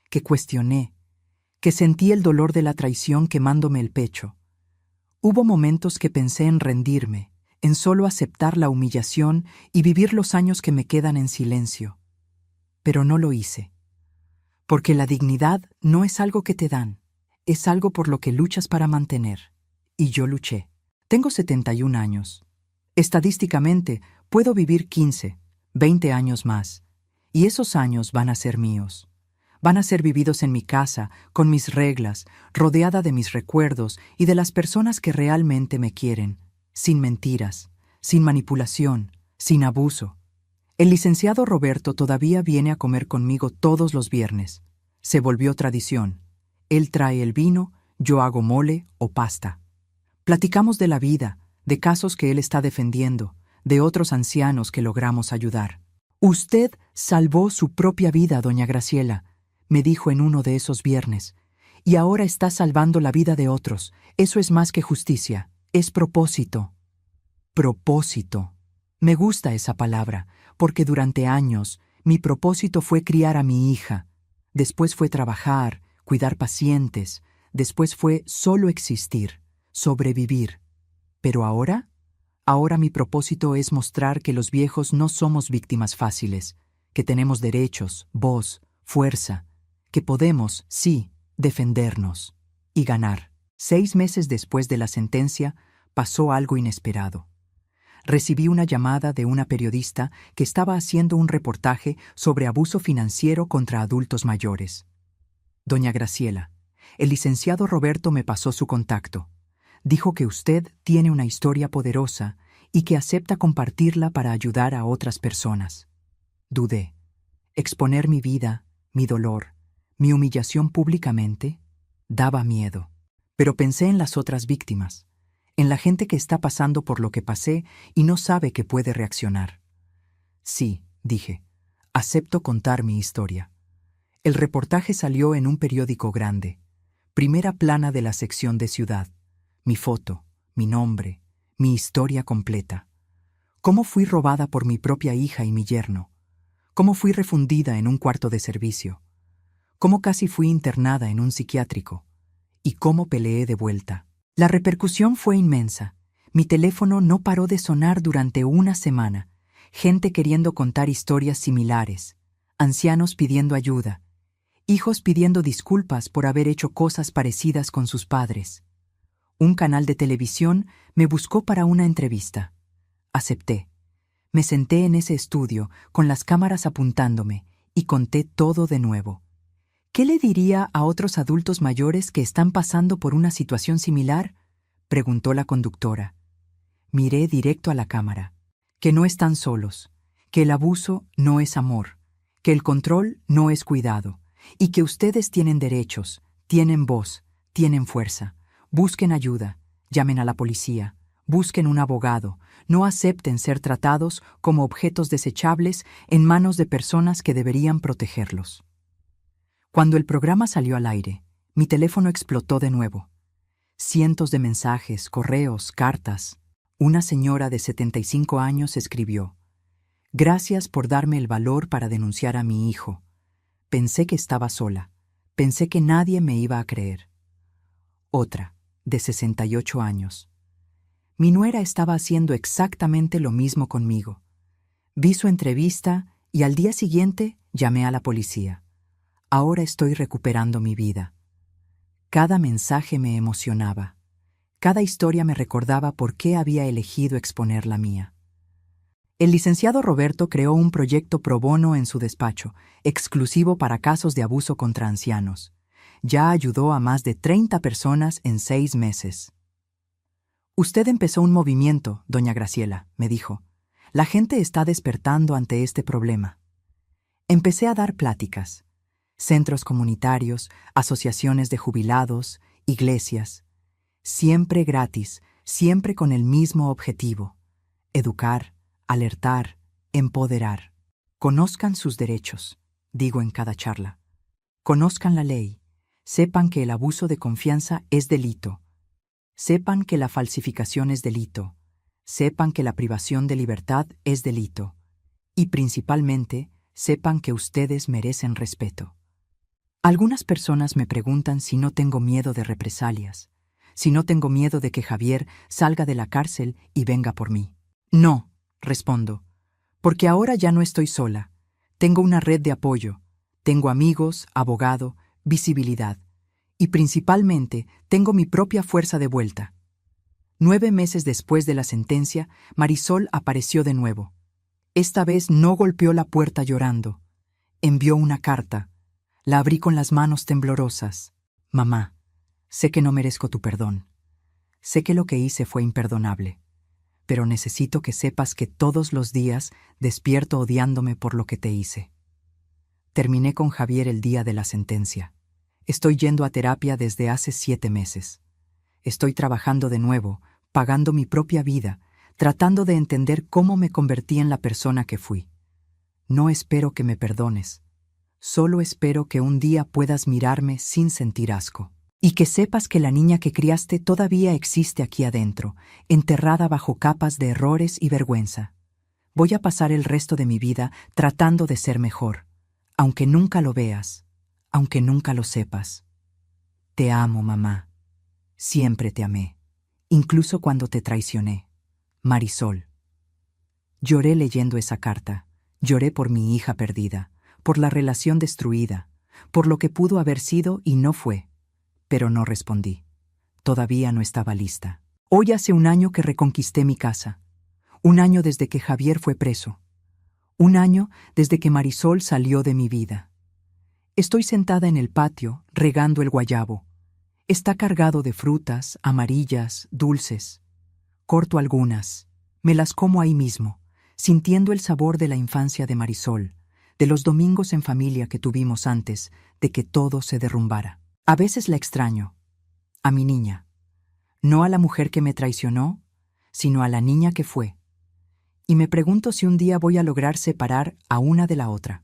que cuestioné, que sentí el dolor de la traición quemándome el pecho. Hubo momentos que pensé en rendirme, en solo aceptar la humillación y vivir los años que me quedan en silencio. Pero no lo hice. Porque la dignidad no es algo que te dan, es algo por lo que luchas para mantener. Y yo luché. Tengo 71 años. Estadísticamente, puedo vivir 15, 20 años más. Y esos años van a ser míos. Van a ser vividos en mi casa, con mis reglas, rodeada de mis recuerdos y de las personas que realmente me quieren, sin mentiras, sin manipulación, sin abuso. El licenciado Roberto todavía viene a comer conmigo todos los viernes. Se volvió tradición. Él trae el vino, yo hago mole o pasta. Platicamos de la vida, de casos que él está defendiendo, de otros ancianos que logramos ayudar. Usted salvó su propia vida, doña Graciela, me dijo en uno de esos viernes, y ahora está salvando la vida de otros. Eso es más que justicia, es propósito. Propósito. Me gusta esa palabra, porque durante años mi propósito fue criar a mi hija, después fue trabajar, cuidar pacientes, después fue solo existir, sobrevivir. Pero ahora mi propósito es mostrar que los viejos no somos víctimas fáciles, que tenemos derechos, voz, fuerza, que podemos, sí, defendernos y ganar. 6 meses después de la sentencia, pasó algo inesperado. Recibí una llamada de una periodista que estaba haciendo un reportaje sobre abuso financiero contra adultos mayores. Doña Graciela, el licenciado Roberto me pasó su contacto. Dijo que usted tiene una historia poderosa y que acepta compartirla para ayudar a otras personas. Dudé. Exponer mi vida, mi dolor, mi humillación públicamente, daba miedo. Pero pensé en las otras víctimas, en la gente que está pasando por lo que pasé y no sabe que puede reaccionar. Sí, dije, acepto contar mi historia. El reportaje salió en un periódico grande, primera plana de la sección de ciudad. Mi foto, mi nombre, mi historia completa. Cómo fui robada por mi propia hija y mi yerno. Cómo fui refundida en un cuarto de servicio. Cómo casi fui internada en un psiquiátrico. Y cómo peleé de vuelta. La repercusión fue inmensa. Mi teléfono no paró de sonar durante una semana. Gente queriendo contar historias similares. Ancianos pidiendo ayuda. Hijos pidiendo disculpas por haber hecho cosas parecidas con sus padres. Un canal de televisión me buscó para una entrevista. Acepté. Me senté en ese estudio, con las cámaras apuntándome, y conté todo de nuevo. ¿Qué le diría a otros adultos mayores que están pasando por una situación similar?, preguntó la conductora. Miré directo a la cámara. Que no están solos, que el abuso no es amor, que el control no es cuidado, y que ustedes tienen derechos, tienen voz, tienen fuerza. Busquen ayuda, llamen a la policía, busquen un abogado, no acepten ser tratados como objetos desechables en manos de personas que deberían protegerlos. Cuando el programa salió al aire, mi teléfono explotó de nuevo. Cientos de mensajes, correos, cartas. Una señora de 75 años escribió: «Gracias por darme el valor para denunciar a mi hijo. Pensé que estaba sola, pensé que nadie me iba a creer». Otra, de 68 años. Mi nuera estaba haciendo exactamente lo mismo conmigo. Vi su entrevista y al día siguiente llamé a la policía. Ahora estoy recuperando mi vida. Cada mensaje me emocionaba. Cada historia me recordaba por qué había elegido exponer la mía. El licenciado Roberto creó un proyecto pro bono en su despacho, exclusivo para casos de abuso contra ancianos. Ya ayudó a más de 30 personas en 6 meses. «Usted empezó un movimiento, doña Graciela», me dijo. «La gente está despertando ante este problema». Empecé a dar pláticas. centros comunitarios, asociaciones de jubilados, iglesias. Siempre gratis, siempre con el mismo objetivo: educar, alertar, empoderar. Conozcan sus derechos, digo en cada charla. Conozcan la ley. Sepan que el abuso de confianza es delito. Sepan que la falsificación es delito. Sepan que la privación de libertad es delito. Y principalmente, sepan que ustedes merecen respeto. Algunas personas me preguntan si no tengo miedo de represalias, si no tengo miedo de que Javier salga de la cárcel y venga por mí. No, respondo, porque ahora ya no estoy sola. Tengo una red de apoyo, tengo amigos, abogado, visibilidad, y principalmente tengo mi propia fuerza de vuelta. 9 meses después de la sentencia, Marisol apareció de nuevo. Esta vez no golpeó la puerta llorando. Envió una carta. La abrí con las manos temblorosas. Mamá, sé que no merezco tu perdón. Sé que lo que hice fue imperdonable, pero necesito que sepas que todos los días despierto odiándome por lo que te hice. Terminé con Javier el día de la sentencia. Estoy yendo a terapia desde hace 7 meses. Estoy trabajando de nuevo, pagando mi propia vida, tratando de entender cómo me convertí en la persona que fui. No espero que me perdones. Solo espero que un día puedas mirarme sin sentir asco. Y que sepas que la niña que criaste todavía existe aquí adentro, enterrada bajo capas de errores y vergüenza. Voy a pasar el resto de mi vida tratando de ser mejor, aunque nunca lo veas, aunque nunca lo sepas. Te amo, mamá. Siempre te amé, incluso cuando te traicioné. Marisol. Lloré leyendo esa carta. Lloré por mi hija perdida, por la relación destruida, por lo que pudo haber sido y no fue. Pero no respondí. Todavía no estaba lista. Hoy hace 1 año que reconquisté mi casa. 1 año desde que Javier fue preso. 1 año desde que Marisol salió de mi vida. Estoy sentada en el patio, regando el guayabo. Está cargado de frutas, amarillas, dulces. Corto algunas. Me las como ahí mismo, sintiendo el sabor de la infancia de Marisol, de los domingos en familia que tuvimos antes de que todo se derrumbara. A veces la extraño, a mi niña. No a la mujer que me traicionó, sino a la niña que fue. Y me pregunto si un día voy a lograr separar a una de la otra.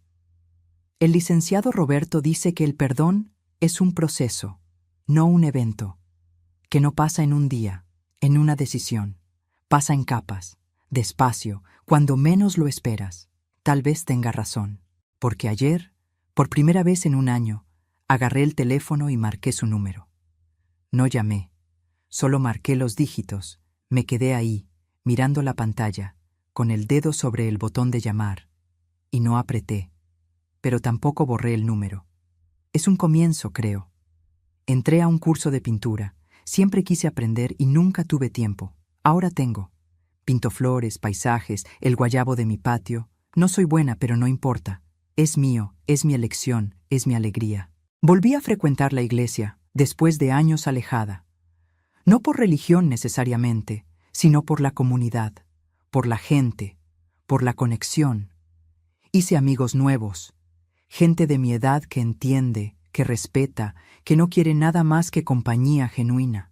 El licenciado Roberto dice que el perdón es un proceso, no un evento, que no pasa en un día, en una decisión. Pasa en capas, despacio, cuando menos lo esperas. Tal vez tenga razón, porque ayer, por primera vez en 1 año, agarré el teléfono y marqué su número. No llamé, solo marqué los dígitos, me quedé ahí, mirando la pantalla, con el dedo sobre el botón de llamar, y no apreté, pero tampoco borré el número. Es un comienzo, creo. Entré a un curso de pintura, siempre quise aprender y nunca tuve tiempo. Ahora tengo. Pinto flores, paisajes, el guayabo de mi patio. No soy buena, pero no importa. Es mío, es mi elección, es mi alegría. Volví a frecuentar la iglesia, después de años alejada. No por religión necesariamente, sino por la comunidad, por la gente, por la conexión. Hice amigos nuevos, gente de mi edad que entiende, que respeta, que no quiere nada más que compañía genuina.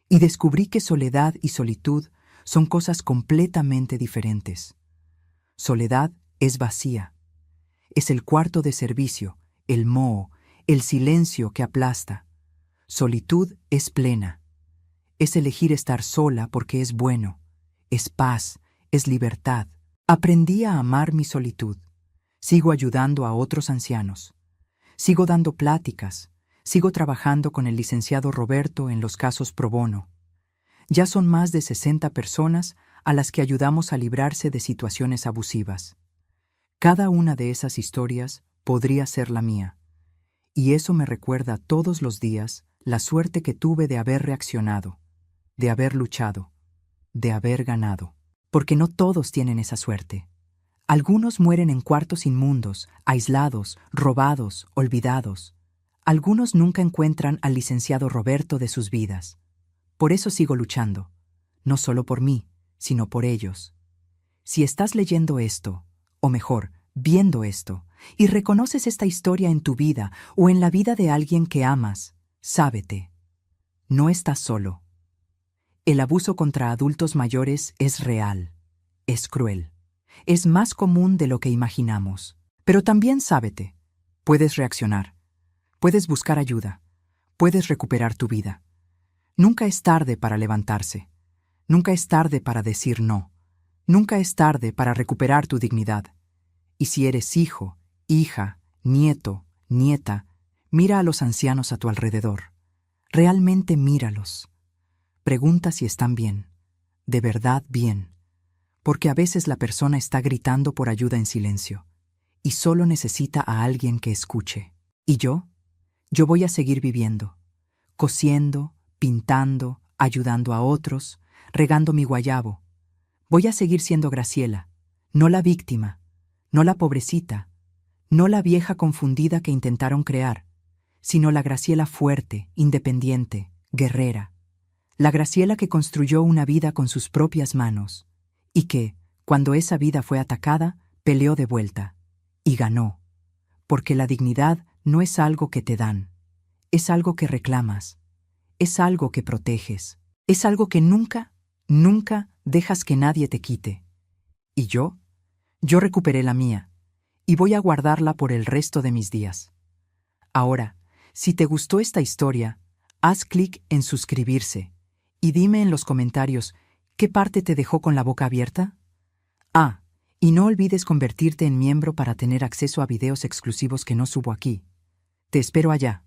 Y descubrí que soledad y solitud son cosas completamente diferentes. Soledad es vacía. Es el cuarto de servicio, el moho, el silencio que aplasta. Solitud es plena. Es elegir estar sola porque es bueno. Es paz, es libertad. Aprendí a amar mi solitud. Sigo ayudando a otros ancianos. Sigo dando pláticas. Sigo trabajando con el licenciado Roberto en los casos pro bono. Ya son más de 60 personas a las que ayudamos a librarse de situaciones abusivas. Cada una de esas historias podría ser la mía. Y eso me recuerda todos los días la suerte que tuve de haber reaccionado, de haber luchado, de haber ganado. Porque no todos tienen esa suerte. Algunos mueren en cuartos inmundos, aislados, robados, olvidados. Algunos nunca encuentran al licenciado Roberto de sus vidas. Por eso sigo luchando, no solo por mí, sino por ellos. Si estás leyendo esto, o mejor, viendo esto, y reconoces esta historia en tu vida o en la vida de alguien que amas, sábete, no estás solo. El abuso contra adultos mayores es real, es cruel, es más común de lo que imaginamos. Pero también sábete, puedes reaccionar, puedes buscar ayuda, puedes recuperar tu vida. Nunca es tarde para levantarse, nunca es tarde para decir no, nunca es tarde para recuperar tu dignidad. Y si eres hijo, hija, nieto, nieta, mira a los ancianos a tu alrededor. Realmente míralos. Pregunta si están bien, de verdad bien, porque a veces la persona está gritando por ayuda en silencio y solo necesita a alguien que escuche. ¿Y yo? Yo voy a seguir viviendo, cosiendo, pintando, ayudando a otros, regando mi guayabo. Voy a seguir siendo Graciela, no la víctima, no la pobrecita, no la vieja confundida que intentaron crear, sino la Graciela fuerte, independiente, guerrera. La Graciela que construyó una vida con sus propias manos y que, cuando esa vida fue atacada, peleó de vuelta y ganó. Porque la dignidad no es algo que te dan, es algo que reclamas, es algo que proteges, es algo que nunca, nunca dejas que nadie te quite. ¿Y yo? Yo recuperé la mía y voy a guardarla por el resto de mis días. Ahora, si te gustó esta historia, haz clic en suscribirse y dime en los comentarios qué parte te dejó con la boca abierta. Ah, y no olvides convertirte en miembro para tener acceso a videos exclusivos que no subo aquí. Te espero allá.